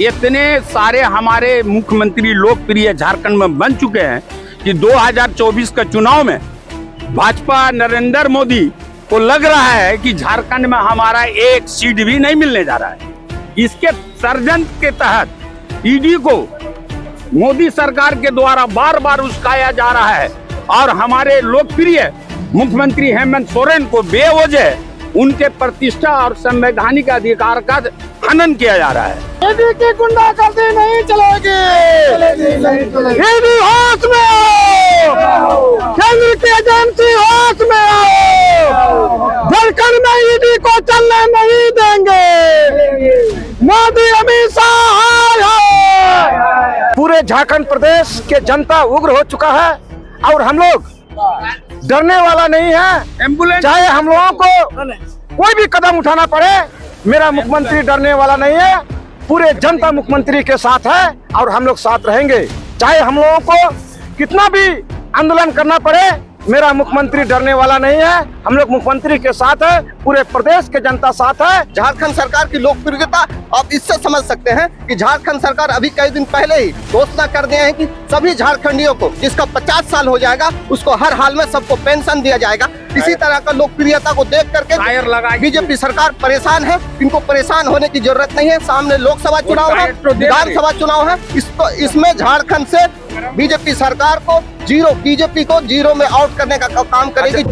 इतने सारे हमारे मुख्यमंत्री लोकप्रिय झारखंड में बन चुके हैं कि 2024 के चुनाव में भाजपा नरेंद्र मोदी को लग रहा है कि झारखंड में हमारा एक सीट भी नहीं मिलने जा रहा है। इसके षड्यंत्र के तहत ईडी को मोदी सरकार के द्वारा बार बार उस्काया जा रहा है और हमारे लोकप्रिय मुख्यमंत्री हेमंत सोरेन को बेवजह उनके प्रतिष्ठा और संवैधानिक अधिकार का हनन किया जा रहा है। ईडी की गुंडागर्दी नहीं चलेगी, ईडी होश में आओ, केंद्र की एजेंसी होश में आओ, झारखंड में ईडी को चलने नहीं देंगे। मोदी अमित शाह हाय हाय। पूरे झारखंड प्रदेश के जनता उग्र हो चुका है और हम लोग डरने वाला नहीं है। एम्बुलेंस चाहे हम लोगों को कोई भी कदम उठाना पड़े, मेरा मुख्यमंत्री डरने वाला नहीं है। पूरे जनता मुख्यमंत्री के साथ है और हम लोग साथ रहेंगे। चाहे हम लोगों को कितना भी आंदोलन करना पड़े, मेरा मुख्यमंत्री डरने वाला नहीं है। हम लोग मुख्यमंत्री के साथ है, पूरे प्रदेश के जनता साथ है। झारखंड सरकार की लोकप्रियता आप इससे समझ सकते हैं कि झारखंड सरकार अभी कई दिन पहले ही घोषणा कर दिए हैं कि सभी झारखंडियों को जिसका 50 साल हो जाएगा उसको हर हाल में सबको पेंशन दिया जाएगा। इसी तरह का लोकप्रियता को देख करके बीजेपी सरकार परेशान है। इनको परेशान होने की जरूरत नहीं है। सामने लोकसभा चुनाव है, विधानसभा चुनाव है। इसमें झारखंड से बीजेपी सरकार को बीजेपी को जीरो में आउट करने का काम करेगी।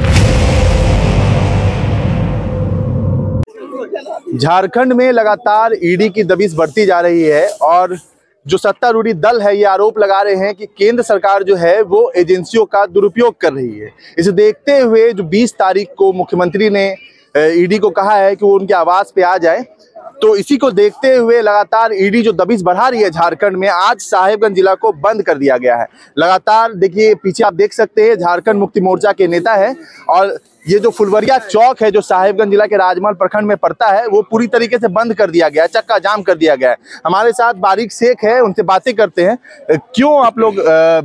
झारखंड में लगातार ईडी की दबिश बढ़ती जा रही है और जो सत्तारूढ़ी दल है ये आरोप लगा रहे हैं कि केंद्र सरकार जो है वो एजेंसियों का दुरुपयोग कर रही है। इसे देखते हुए जो 20 तारीख को मुख्यमंत्री ने ईडी को कहा है कि वो उनके आवास पे आ जाए, तो इसी को देखते हुए लगातार ईडी जो दबिश बढ़ा रही है झारखंड में, आज साहेबगंज जिला को बंद कर दिया गया है। लगातार देखिए पीछे आप देख सकते हैं झारखंड मुक्ति मोर्चा के नेता है और ये जो फुलवरिया चौक है जो साहेबगंज जिला के राजमहल प्रखंड में पड़ता है वो पूरी तरीके से बंद कर दिया गया है, चक्का जाम कर दिया गया है। हमारे साथ बारिक शेख है, उनसे बातें करते हैं। क्यों आप लोग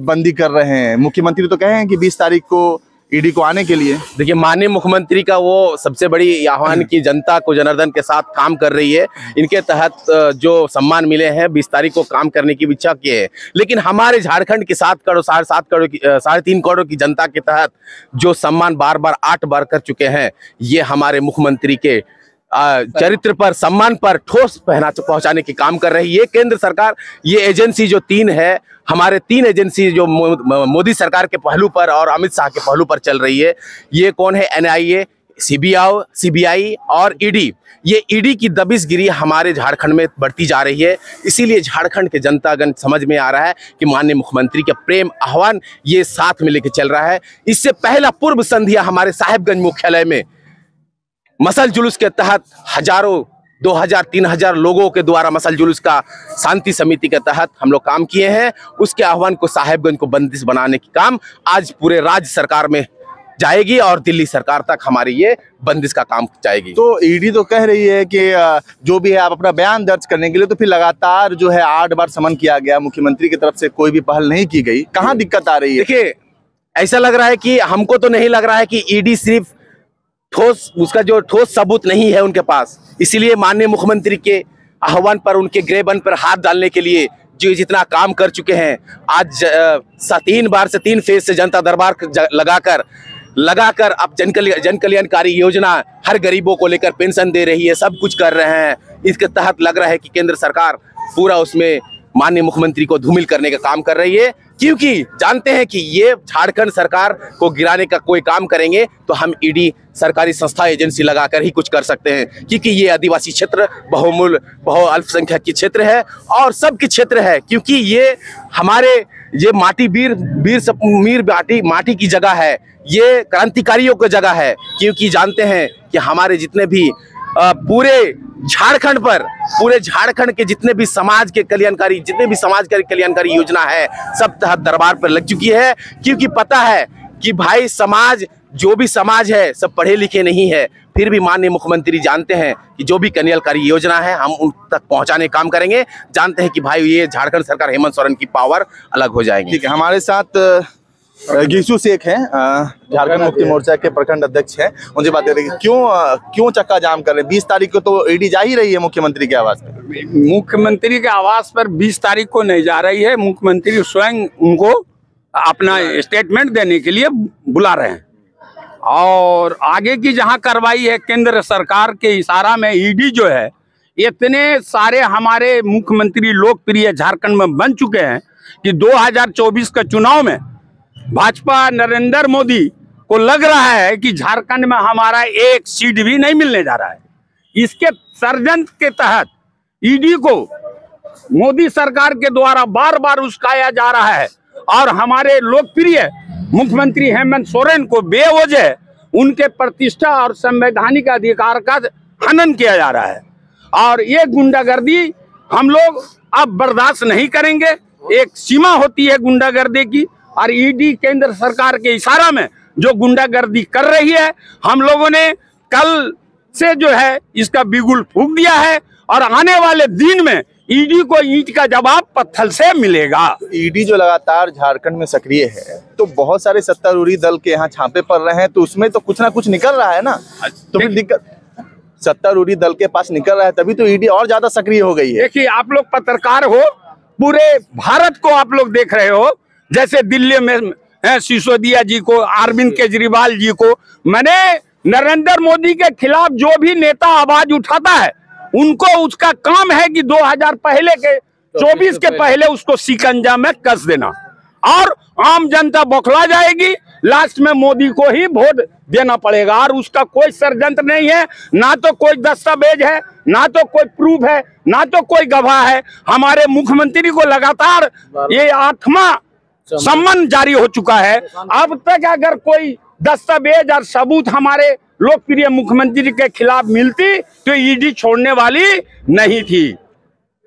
बंदी कर रहे हैं? मुख्यमंत्री तो कहे हैं कि 20 तारीख को ईडी को आने के लिए। देखिए, माननीय मुख्यमंत्री का वो सबसे बड़ी आह्वान की जनता को जनार्दन के साथ काम कर रही है। इनके तहत जो सम्मान मिले हैं 20 तारीख को काम करने की इच्छा की है, लेकिन हमारे झारखंड की 7 करोड़ 7.5 करोड़ की 3.5 करोड़ की जनता के तहत जो सम्मान बार बार 8 बार कर चुके हैं, ये हमारे मुख्यमंत्री के चरित्र पर, सम्मान पर ठोस पहुंचाने की काम कर रही है केंद्र सरकार। ये एजेंसी जो 3 है, हमारे 3 एजेंसी जो मोदी सरकार के पहलू पर और अमित शाह के पहलू पर चल रही है। ये कौन है? NIA, CBI और ईडी। ये ईडी की दबिशगिरी हमारे झारखंड में बढ़ती जा रही है। इसीलिए झारखंड के जनतागण समझ में आ रहा है कि माननीय मुख्यमंत्री के प्रेम आह्वान ये साथ में लेके चल रहा है। इससे पहला पूर्व संध्या हमारे साहेबगंज मुख्यालय में मसल जुलूस के तहत हजारों 2000-3000 लोगों के द्वारा मसल जुलूस का शांति समिति के तहत हम लोग काम किए हैं। उसके आह्वान को साहेबगंज को बंदिश बनाने की काम आज पूरे राज्य सरकार में जाएगी और दिल्ली सरकार तक हमारी ये बंदिश का काम जाएगी। तो ईडी तो कह रही है कि जो भी है आप अपना बयान दर्ज करने के लिए, तो फिर लगातार जो है 8 बार समन किया गया, मुख्यमंत्री की तरफ से कोई भी पहल नहीं की गई। कहाँ दिक्कत आ रही है? देखिए, ऐसा लग रहा है कि हमको तो नहीं लग रहा है कि ईडी सिर्फ उसका जो ठोस सबूत नहीं है उनके पास, इसीलिए माननीय मुख्यमंत्री के आह्वान पर उनके गृहबंद पर हाथ डालने के लिए जो जितना काम कर चुके हैं, आज 3 बार से 3 फेज से जनता दरबार लगाकर अब जन कल्याणकारी योजना हर गरीबों को लेकर पेंशन दे रही है, सब कुछ कर रहे हैं। इसके तहत लग रहा है कि केंद्र सरकार पूरा उसमें माननीय मुख्यमंत्री को धूमिल करने का काम कर रही है, क्योंकि जानते हैं कि ये झारखंड सरकार को गिराने का कोई काम करेंगे तो हम ईडी सरकारी संस्था एजेंसी लगाकर ही कुछ कर सकते हैं, क्योंकि ये आदिवासी क्षेत्र बहु अल्पसंख्यक की क्षेत्र है और सबकी क्षेत्र है, क्योंकि ये हमारे ये माटी की जगह है, ये क्रांतिकारियों की जगह है। क्योंकि जानते हैं कि हमारे जितने भी पूरे झारखंड के जितने भी समाज के कल्याणकारी योजना है सब तहत दरबार पर लग चुकी है, क्योंकि पता है कि भाई जो भी समाज है सब पढ़े लिखे नहीं है, फिर भी माननीय मुख्यमंत्री जानते हैं कि जो भी कल्याणकारी योजना है हम उन तक पहुंचाने काम करेंगे। जानते हैं कि भाई ये झारखंड सरकार हेमंत सोरेन की पावर अलग हो जाएगी। ठीक है, हमारे साथ गिसू शेख हैं, झारखंड मुक्ति मोर्चा के प्रखंड अध्यक्ष हैं। उनसे बात करेंगे, क्यों चक्का जाम कर रहे हैं? 20 तारीख को तो ईडी जा ही रही है मुख्यमंत्री के आवास पर। मुख्यमंत्री के आवास पर 20 तारीख को नहीं जा रही है। मुख्यमंत्री स्वयं उनको अपना स्टेटमेंट देने के लिए बुला रहे हैं और आगे की जहां कार्रवाई है केंद्र सरकार के इशारा में ईडी जो है, इतने सारे हमारे मुख्यमंत्री लोकप्रिय झारखंड में बन चुके हैं कि 2024 के चुनाव में भाजपा नरेंद्र मोदी को लग रहा है कि झारखंड में हमारा एक सीट भी नहीं मिलने जा रहा है। इसके षड्यंत्र के तहत ईडी को मोदी सरकार के द्वारा बार बार उस्काया जा रहा है और हमारे लोकप्रिय मुख्यमंत्री हेमंत सोरेन को बेवजह उनके प्रतिष्ठा और संवैधानिक अधिकार का हनन किया जा रहा है और ये गुंडागर्दी हम लोग अब बर्दाश्त नहीं करेंगे। एक सीमा होती है गुंडागर्दी की और ईडी केंद्र सरकार के इशारा में जो गुंडागर्दी कर रही है, हम लोगों ने कल से जो है इसका बिगुल फूंक दिया है और आने वाले दिन में ईडी को ईंट का जवाब पत्थर से मिलेगा। ईडी जो लगातार झारखंड में सक्रिय है तो बहुत सारे सत्तारूढ़ी दल के यहाँ छापे पड़ रहे हैं, तो उसमें तो कुछ ना कुछ निकल रहा है ना। तो फिर दिक्कत सत्तारूढ़ी दल के पास निकल रहा है, तभी तो ईडी और ज्यादा सक्रिय हो गई है। देखिए, आप लोग पत्रकार हो, पूरे भारत को आप लोग देख रहे हो। जैसे दिल्ली में सिसोदिया जी को, अरविंद केजरीवाल जी को, मैंने नरेंद्र मोदी के खिलाफ जो भी नेता आवाज उठाता है उनको उसका काम है कि 2000 पहले के 24 के पहले उसको शिकंजा में कस देना और आम जनता बौखला जाएगी। लास्ट में मोदी को ही वोट देना पड़ेगा और उसका कोई षड्यंत्र नहीं है, ना तो कोई दस्तावेज है, ना तो कोई प्रूफ है, ना तो कोई गवाह है। हमारे मुख्यमंत्री को लगातार ये 8वां सम्मन जारी हो चुका है। अब तक अगर कोई दस्तावेज और सबूत हमारे लोकप्रिय मुख्यमंत्री के खिलाफ मिलती तो ईडी छोड़ने वाली नहीं थी।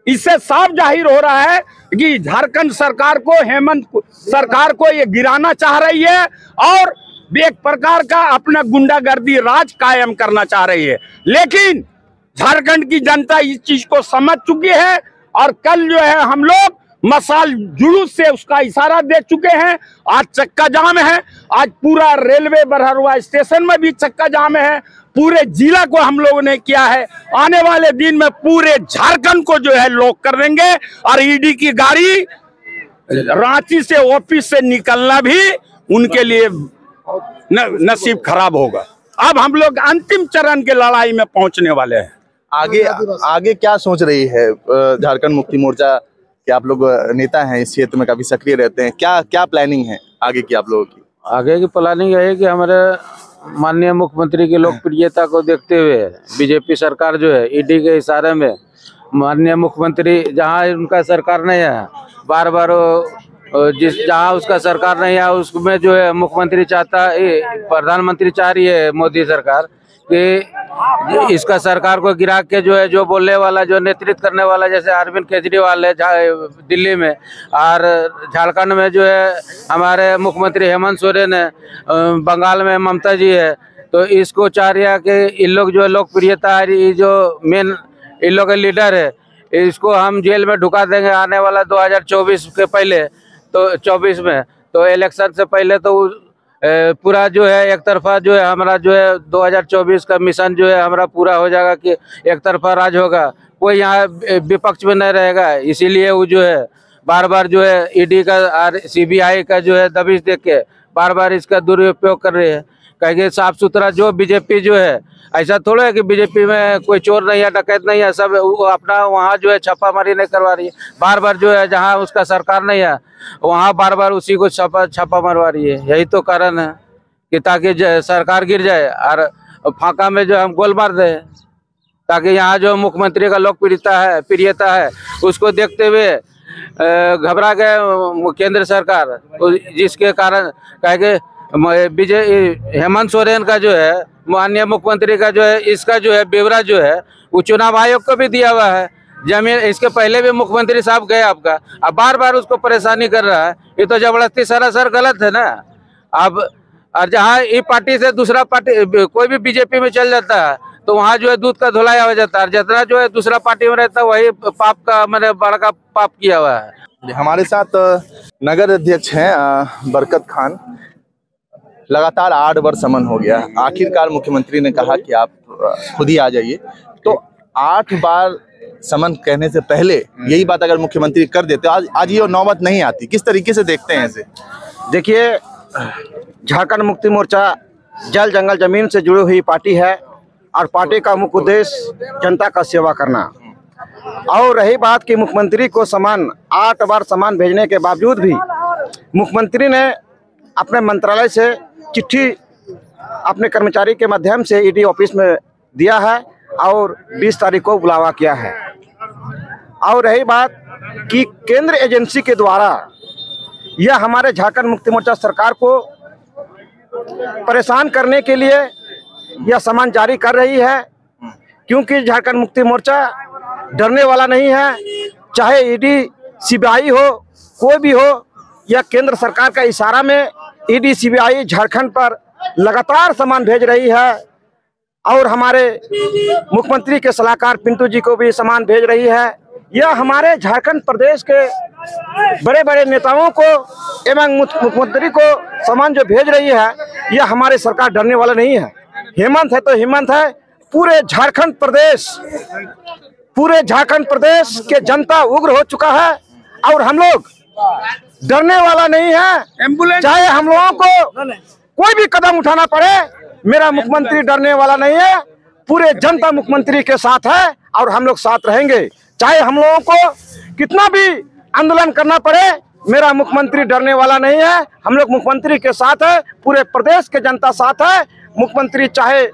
इससे साफ जाहिर हो रहा है कि झारखंड सरकार को, हेमंत सरकार को ये गिराना चाह रही है और एक प्रकार का अपना गुंडागर्दी राज कायम करना चाह रही है। लेकिन झारखंड की जनता इस चीज को समझ चुकी है और कल जो है हम लोग मसाल जुलूस से उसका इशारा दे चुके हैं। आज चक्का जाम है, आज पूरा रेलवे बरहरुआ स्टेशन में भी चक्का जाम है, पूरे जिला को हम लोगों ने किया है। आने वाले दिन में पूरे झारखंड को जो है लॉक कर देंगे और ईडी की गाड़ी रांची से ऑफिस से निकलना भी उनके लिए नसीब खराब होगा। अब हम लोग अंतिम चरण के लड़ाई में पहुंचने वाले हैं। आगे क्या सोच रही है झारखंड मुक्ति मोर्चा कि आप लोग नेता हैं, इस क्षेत्र में काफी सक्रिय रहते हैं, क्या प्लानिंग है आगे की आप लोगों की? आगे की प्लानिंग है कि हमारे माननीय मुख्यमंत्री की लोकप्रियता को देखते हुए बीजेपी सरकार जो है ईडी के इशारे में माननीय मुख्यमंत्री जहां उनका सरकार नहीं है, बार बार जहां उसका सरकार नहीं है उसमें जो है मुख्यमंत्री चाहता है, प्रधानमंत्री चाह रही है मोदी सरकार कि इसका सरकार को गिरा के जो है जो बोलने वाला, जो नेतृत्व करने वाला, जैसे अरविंद केजरीवाल है दिल्ली में और झारखंड में जो है हमारे मुख्यमंत्री हेमंत सोरेन है, बंगाल में ममता जी है। तो इसको चाह रही है कि इन लोग जो लोकप्रियता है, जो मेन इन लोग के लीडर है, इसको हम जेल में ढुका देंगे आने वाला 2024 के पहले। तो 24 में तो इलेक्शन से पहले तो पूरा जो है एक तरफा जो है हमारा जो है 2024 का मिशन जो है हमारा पूरा हो जाएगा कि एक तरफा राज होगा, कोई यहाँ विपक्ष में नहीं रहेगा। इसीलिए वो जो है बार बार जो है ईडी का और सीबीआई का जो है दबिश देख के बार बार इसका दुरुपयोग कर रहे हैं। कहेंगे साफ सुथरा जो बीजेपी जो है, ऐसा थोड़ा है कि बीजेपी में कोई चोर नहीं है, डकैत नहीं है, सब अपना वहाँ जो है छापामारी नहीं करवा रही है। बार बार जो है जहाँ उसका सरकार नहीं है वहाँ बार बार उसी को छापा मरवा रही है। यही तो कारण है कि ताकि सरकार गिर जाए और फांका में जो हम गोल मार दे, ताकि यहाँ जो मुख्यमंत्री का प्रियता है उसको देखते हुए घबरा गए केंद्र सरकार, जिसके कारण कहेंगे हेमंत सोरेन का जो है माननीय मुख्यमंत्री का जो है इसका जो है ब्यौरा जो है वो चुनाव आयोग को भी दिया हुआ है। जमीन इसके पहले भी मुख्यमंत्री साहब गए आपका, अब बार बार उसको परेशानी कर रहा है। ये तो जबरदस्ती सरासर गलत है ना। अब और जहाँ ये पार्टी से दूसरा पार्टी कोई भी बीजेपी में चल जाता है तो वहाँ जो है दूध का धुलाया हो जाता है। जितना जो है दूसरा पार्टी में रहता है वही पाप का मैंने बड़ा का पाप किया हुआ है। हमारे साथ नगर अध्यक्ष हैं बरकत खान। लगातार 8 बार समन हो गया, आखिरकार मुख्यमंत्री ने कहा कि आप खुद ही आ जाइए। तो 8 बार समन कहने से पहले यही बात अगर मुख्यमंत्री कर देते, आज ये नौबत नहीं आती। किस तरीके से देखते हैं इसे? देखिए, झारखंड मुक्ति मोर्चा जल जंगल जमीन से जुड़ी हुई पार्टी है और पार्टी का मुख्य उद्देश्य जनता का सेवा करना। और रही बात कि मुख्यमंत्री को सम्मान 8 बार सम्मान भेजने के बावजूद भी मुख्यमंत्री ने अपने मंत्रालय से चिट्ठी अपने कर्मचारी के माध्यम से ईडी ऑफिस में दिया है और 20 तारीख को बुलावा किया है। और रही बात कि केंद्र एजेंसी के द्वारा यह हमारे झारखंड मुक्ति मोर्चा सरकार को परेशान करने के लिए यह सम्मान जारी कर रही है, क्योंकि झारखंड मुक्ति मोर्चा डरने वाला नहीं है। चाहे ईडी सीबीआई हो, कोई भी हो, या केंद्र सरकार का इशारा में ईडी सीबीआई झारखंड पर लगातार सम्मान भेज रही है और हमारे मुख्यमंत्री के सलाहकार पिंटू जी को भी सम्मान भेज रही है। यह हमारे झारखंड प्रदेश के बड़े बड़े नेताओं को एवं मुख्यमंत्री को सम्मान जो भेज रही है, यह हमारी सरकार डरने वाला नहीं है। हेमंत है तो हेमंत है। पूरे झारखंड प्रदेश के जनता उग्र हो चुका है और हम लोग डरने वाला नहीं है। चाहे हम लोगों को कोई भी कदम उठाना पड़े, मेरा मुख्यमंत्री डरने वाला नहीं है। पूरे जनता मुख्यमंत्री के साथ है और हम लोग साथ रहेंगे। चाहे हम लोगों को कितना भी आंदोलन करना पड़े, मेरा मुख्यमंत्री डरने वाला नहीं है। हम लोग मुख्यमंत्री के साथ है, पूरे प्रदेश के जनता साथ है। मुख्यमंत्री चाहे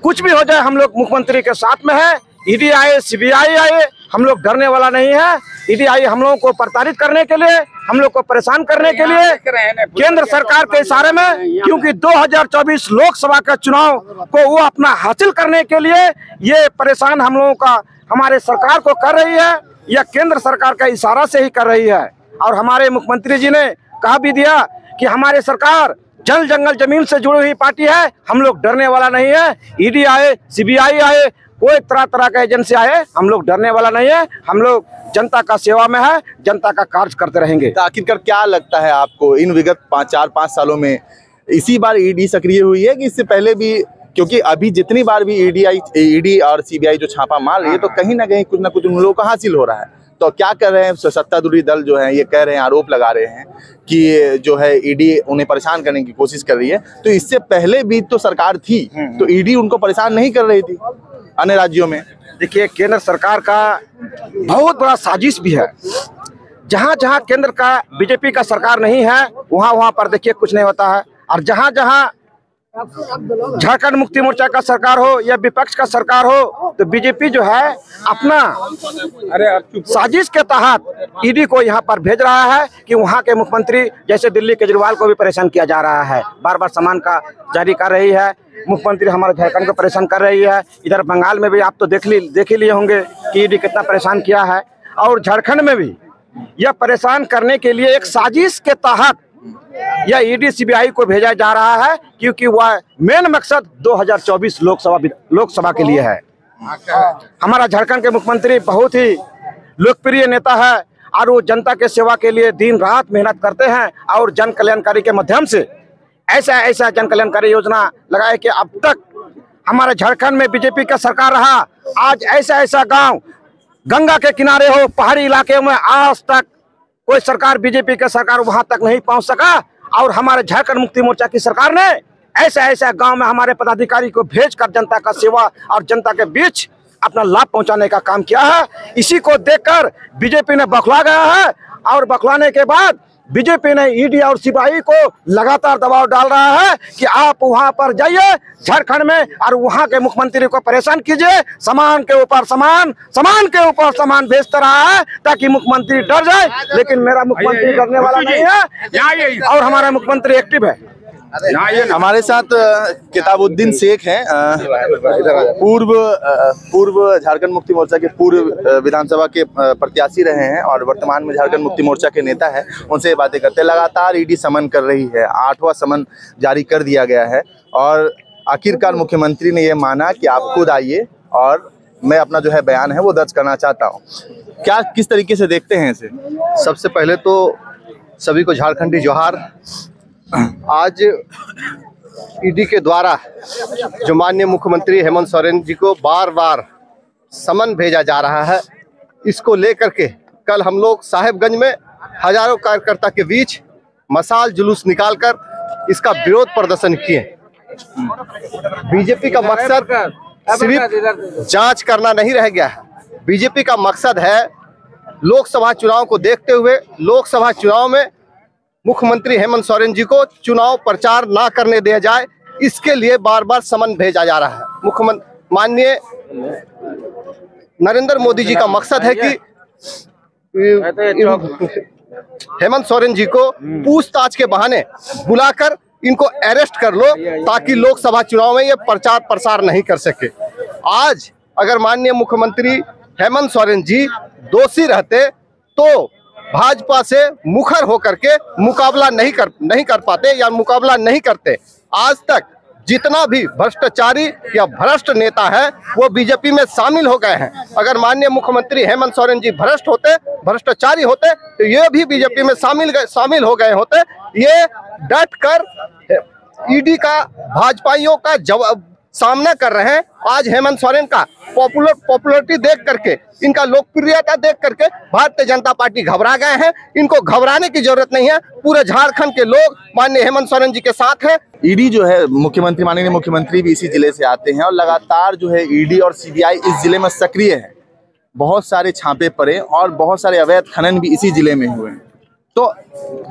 कुछ भी हो जाए, हम लोग मुख्यमंत्री के साथ में है। ईडी आए, सीबीआई आए, हम लोग डरने वाला नहीं है। ईडी आई हम लोगों को प्रताड़ित करने के लिए, हम लोग को परेशान करने के लिए, केंद्र सरकार के इशारे में, क्योंकि 2024 लोकसभा का चुनाव को वो अपना हासिल करने के लिए ये परेशान हम लोगों का हमारे सरकार को कर रही है, या केंद्र सरकार का इशारा से ही कर रही है। और हमारे मुख्यमंत्री जी ने कहा भी दिया कि हमारे सरकार जल जंगल जमीन से जुड़ी हुई पार्टी है, हम लोग डरने वाला नहीं है। ईडी आए, सीबीआई आए, कोई तरह तरह का एजेंसी आए, हम लोग डरने वाला नहीं है। हम लोग जनता का सेवा में है, जनता का कार्य करते रहेंगे। तो आखिरकार क्या लगता है आपको, इन विगत 4-5 सालों में इसी बार ईडी सक्रिय हुई है कि इससे पहले भी? क्योंकि अभी जितनी बार भी ईडी और सीबीआई जो छापा मार रही है, तो कहीं ना कुछ उन लोगों को हासिल हो रहा है। तो क्या कर रहे हैं सत्तारूढ़ी दल जो है, ये कह रहे हैं, आरोप लगा रहे हैं कि जो है ईडी उन्हें परेशान करने की कोशिश कर रही है। तो इससे पहले भी तो सरकार थी, तो ईडी उनको परेशान नहीं कर रही थी अन्य राज्यों में? देखिए, केंद्र सरकार का बहुत बड़ा साजिश भी है। जहां जहां केंद्र का बीजेपी का सरकार नहीं है, वहां पर देखिए कुछ नहीं होता है। और जहां जहां झारखंड मुक्ति मोर्चा का सरकार हो या विपक्ष का सरकार हो, तो बीजेपी जो है अपना साजिश के तहत ईडी को यहाँ पर भेज रहा है कि वहाँ के मुख्यमंत्री जैसे दिल्ली केजरीवाल को भी परेशान किया जा रहा है। बार बार सम्मान का जारी कर रही है। मुख्यमंत्री हमारे झारखंड को परेशान कर रही है। इधर बंगाल में भी आप तो देख ही लिए होंगे कि ईडी कितना परेशान किया है। और झारखंड में भी यह परेशान करने के लिए एक साजिश के तहत यह ईडी सीबीआई को भेजा जा रहा है, क्योंकि वह मेन मकसद 2024 लोकसभा के लिए है। हमारा झारखंड के मुख्यमंत्री बहुत ही लोकप्रिय नेता है और वो जनता के सेवा के लिए दिन रात मेहनत करते हैं और जन कल्याणकारी के माध्यम से ऐसा जन कल्याणकारी योजना लगाए कि अब तक हमारे झारखंड में बीजेपी का सरकार रहा, आज ऐसा गांव गंगा के किनारे हो, पहाड़ी इलाके में, आज तक कोई सरकार बीजेपी का सरकार वहां तक नहीं पहुंच सका। और हमारे झारखंड मुक्ति मोर्चा की सरकार ने ऐसा गांव में हमारे पदाधिकारी को भेजकर जनता का सेवा और जनता के बीच अपना लाभ पहुंचाने का काम किया है। इसी को देखकर बीजेपी ने बौखला गया है और बौखलाने के बाद बीजेपी ने ईडी और सीबीआई को लगातार दबाव डाल रहा है कि आप वहां पर जाइए झारखंड में और वहां के मुख्यमंत्री को परेशान कीजिए। सामान के ऊपर सामान भेजता रहा है ताकि मुख्यमंत्री डर जाए, लेकिन मेरा मुख्यमंत्री डरने वाला नहीं है और हमारा मुख्यमंत्री एक्टिव है। हमारे साथ किताबुद्दीन शेख हैं, पूर्व झारखंड मुक्ति मोर्चा के पूर्व विधानसभा के प्रत्याशी रहे हैं और वर्तमान में झारखंड मुक्ति मोर्चा के नेता हैं। उनसे बातें करते हैं। लगातार ईडी समन कर रही है, 8वां समन जारी कर दिया गया है और आखिरकार मुख्यमंत्री ने यह माना कि आप खुद आइए और मैं अपना जो है बयान है वो दर्ज करना चाहता हूँ। क्या किस तरीके से देखते हैं इसे? सबसे पहले तो सभी को झारखंडी जोहार। आज ईडी के द्वारा जो माननीय मुख्यमंत्री हेमंत सोरेन जी को बार बार समन भेजा जा रहा है, इसको लेकर के कल हम लोग साहेबगंज में हजारों कार्यकर्ता के बीच मशाल जुलूस निकालकर इसका विरोध प्रदर्शन किए। बीजेपी का मकसद सिर्फ जांच करना नहीं रह गया है। बीजेपी का मकसद है लोकसभा चुनाव को देखते हुए लोकसभा चुनाव में मुख्यमंत्री हेमंत सोरेन जी को चुनाव प्रचार ना करने दिया जाए, इसके लिए बार बार समन भेजा जा रहा है। मुख्यमंत्री माननीय नरेंद्र मोदी जी का मकसद है कि हेमंत सोरेन जी को पूछताछ के बहाने बुलाकर इनको अरेस्ट कर लो, ताकि लोकसभा चुनाव में ये प्रचार प्रसार नहीं कर सके। आज अगर माननीय मुख्यमंत्री हेमंत सोरेन जी दोषी रहते तो भाजपा से मुखर होकर के मुकाबला नहीं कर पाते या मुकाबला नहीं करते। आज तक जितना भी भ्रष्टाचारी या भ्रष्ट नेता है वो बीजेपी में शामिल हो गए हैं। अगर माननीय मुख्यमंत्री हेमंत सोरेन जी भ्रष्ट होते, भ्रष्टाचारी होते, तो ये भी बीजेपी में शामिल हो गए होते। ये डट कर ईडी का भाजपाइयों का सामना कर रहे हैं। आज हेमंत सोरेन का पॉपुलरिटी देख करके, इनका लोकप्रियता देख करके भारतीय जनता पार्टी घबरा गए हैं। इनको घबराने की जरूरत नहीं है। पूरे झारखंड के लोग माननीय हेमंत सोरेन जी के साथ हैं। ईडी जो है मुख्यमंत्री, माननीय मुख्यमंत्री भी इसी जिले से आते हैं और लगातार जो है ईडी और सीबीआई इस जिले में सक्रिय है। बहुत सारे छापे पड़े और बहुत सारे अवैध खनन भी इसी जिले में हुए हैं। तो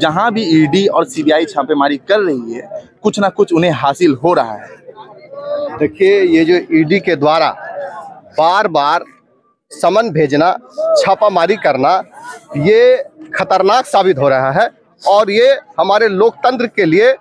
जहां भी ईडी और सीबीआई छापेमारी कर रही है, कुछ ना कुछ उन्हें हासिल हो रहा है। देखिए, ये जो ईडी के द्वारा बार बार समन भेजना, छापामारी करना, ये खतरनाक साबित हो रहा है और ये हमारे लोकतंत्र के लिए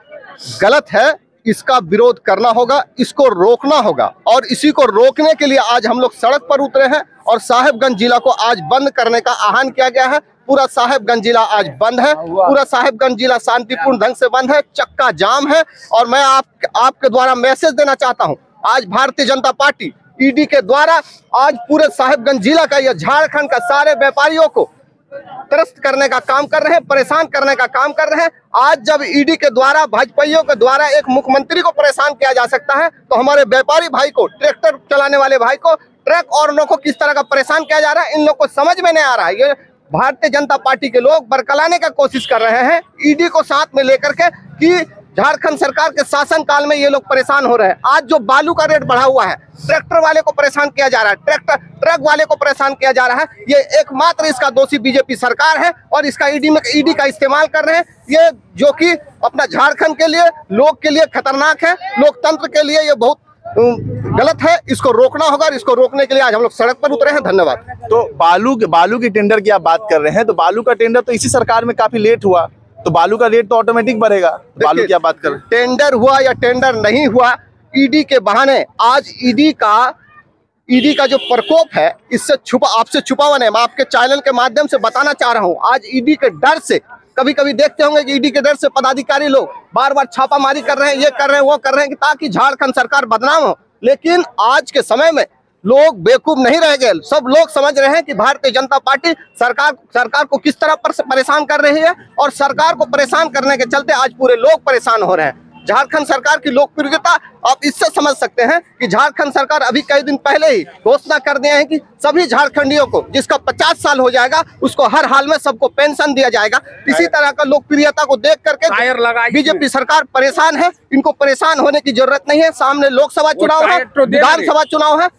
गलत है। इसका विरोध करना होगा, इसको रोकना होगा और इसी को रोकने के लिए आज हम लोग सड़क पर उतरे हैं और साहेबगंज जिला को आज बंद करने का आह्वान किया गया है। पूरा साहेबगंज जिला आज बंद है। पूरा साहेबगंज जिला शांतिपूर्ण ढंग से बंद है, चक्का जाम है। और मैं आपके द्वारा मैसेज देना चाहता हूं, आज भारतीय जनता पार्टी ईडी के द्वारा आज पूरे साहेबगंज जिला का या झारखंड का सारे व्यापारियों को त्रस्त करने का काम कर रहे हैं, परेशान करने का काम कर रहे हैं। आज जब ईडी के द्वारा, भाजपाइयों के द्वारा एक मुख्यमंत्री को परेशान किया जा सकता है, तो हमारे व्यापारी भाई को, ट्रैक्टर चलाने वाले भाई को, ट्रक और लोगों को किस तरह का परेशान किया जा रहा है, इन लोग को समझ में नहीं आ रहा है। ये भारतीय जनता पार्टी के लोग बरकलाने का कोशिश कर रहे हैं ईडी को साथ में लेकर के कि झारखंड सरकार के शासन काल में ये लोग परेशान हो रहे हैं। आज जो बालू का रेट बढ़ा हुआ है, ट्रैक्टर वाले को परेशान किया जा रहा है, ट्रक वाले को परेशान किया जा रहा है। ये एकमात्र इसका दोषी बीजेपी सरकार है और इसका ईडी का इस्तेमाल कर रहे हैं, ये जो कि अपना झारखंड के लिए, लोग के लिए खतरनाक है, लोकतंत्र के लिए ये बहुत गलत है। इसको रोकना होगा और इसको रोकने के लिए आज हम लोग सड़क पर उतरे हैं। धन्यवाद। तो बालू के टेंडर की आप बात कर रहे हैं, तो बालू का टेंडर तो इसी सरकार में काफी लेट हुआ, तो बालू का रेट तो ऑटोमेटिक बढ़ेगा। बालू की आप बात कर रहे हैं, टेंडर हुआ या टेंडर नहीं हुआ, ईडी के बहाने आज ईडी का जो प्रकोप है, इससे आपसे छुपा हुआ नहीं। मैं आपके चैनल के माध्यम से बताना चाह रहा हूँ, आज ईडी के डर से, कभी कभी देखते होंगे कि ईडी के डर से पदाधिकारी लोग बार बार छापामारी कर रहे हैं, ये कर रहे हैं, वो कर रहे हैं, ताकि झारखंड सरकार बदनाम हो। लेकिन आज के समय में लोग बेवकूफ नहीं रह गए। सब लोग समझ रहे हैं कि भारतीय जनता पार्टी सरकार को किस तरह परेशान कर रही है और सरकार को परेशान करने के चलते आज पूरे लोग परेशान हो रहे हैं। झारखंड सरकार की लोकप्रियता आप इससे समझ सकते हैं कि झारखंड सरकार अभी कई दिन पहले ही घोषणा कर दिए हैं कि सभी झारखंडियों को जिसका 50 साल हो जाएगा उसको हर हाल में सबको पेंशन दिया जाएगा। इसी तरह का लोकप्रियता को देख करके बीजेपी सरकार परेशान है। इनको परेशान होने की जरूरत नहीं है। सामने लोकसभा चुनाव है, विधानसभा चुनाव है,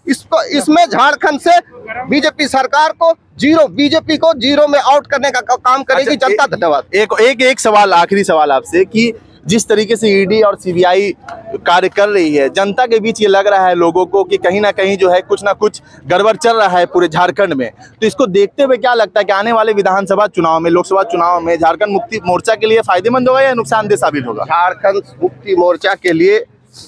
इसमें झारखंड से बीजेपी सरकार को बीजेपी को जीरो में आउट करने का काम करेगी जनता। धन्यवाद। एक सवाल, आखिरी सवाल आपसे कि जिस तरीके से ईडी और सीबीआई कार्य कर रही है, जनता के बीच ये लग रहा है लोगों को कि कहीं ना कहीं जो है कुछ ना कुछ गड़बड़ चल रहा है पूरे झारखंड में। तो इसको देखते हुए क्या लगता है कि आने वाले विधानसभा चुनाव में, लोकसभा चुनाव में झारखंड मुक्ति मोर्चा के लिए फायदेमंद होगा या नुकसानदेह साबित होगा? झारखंड मुक्ति मोर्चा के लिए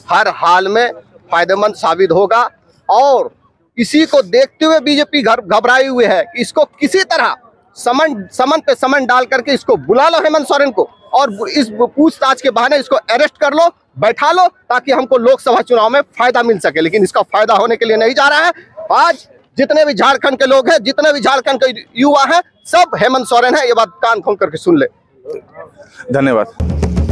हर हाल में फायदेमंद साबित होगा और इसी को देखते हुए बीजेपी घबराई हुई है कि इसको किसी तरह समन पे समन डाल करके इसको बुला लो हेमंत सोरेन को और इस पूछताछ के बहाने इसको अरेस्ट कर लो, बैठा लो, ताकि हमको लोकसभा चुनाव में फायदा मिल सके। लेकिन इसका फायदा होने के लिए नहीं जा रहा है। आज जितने भी झारखंड के लोग हैं, जितने भी झारखंड के युवा हैं, सब हेमंत सोरेन है। ये बात कान खोल करके सुन ले। धन्यवाद।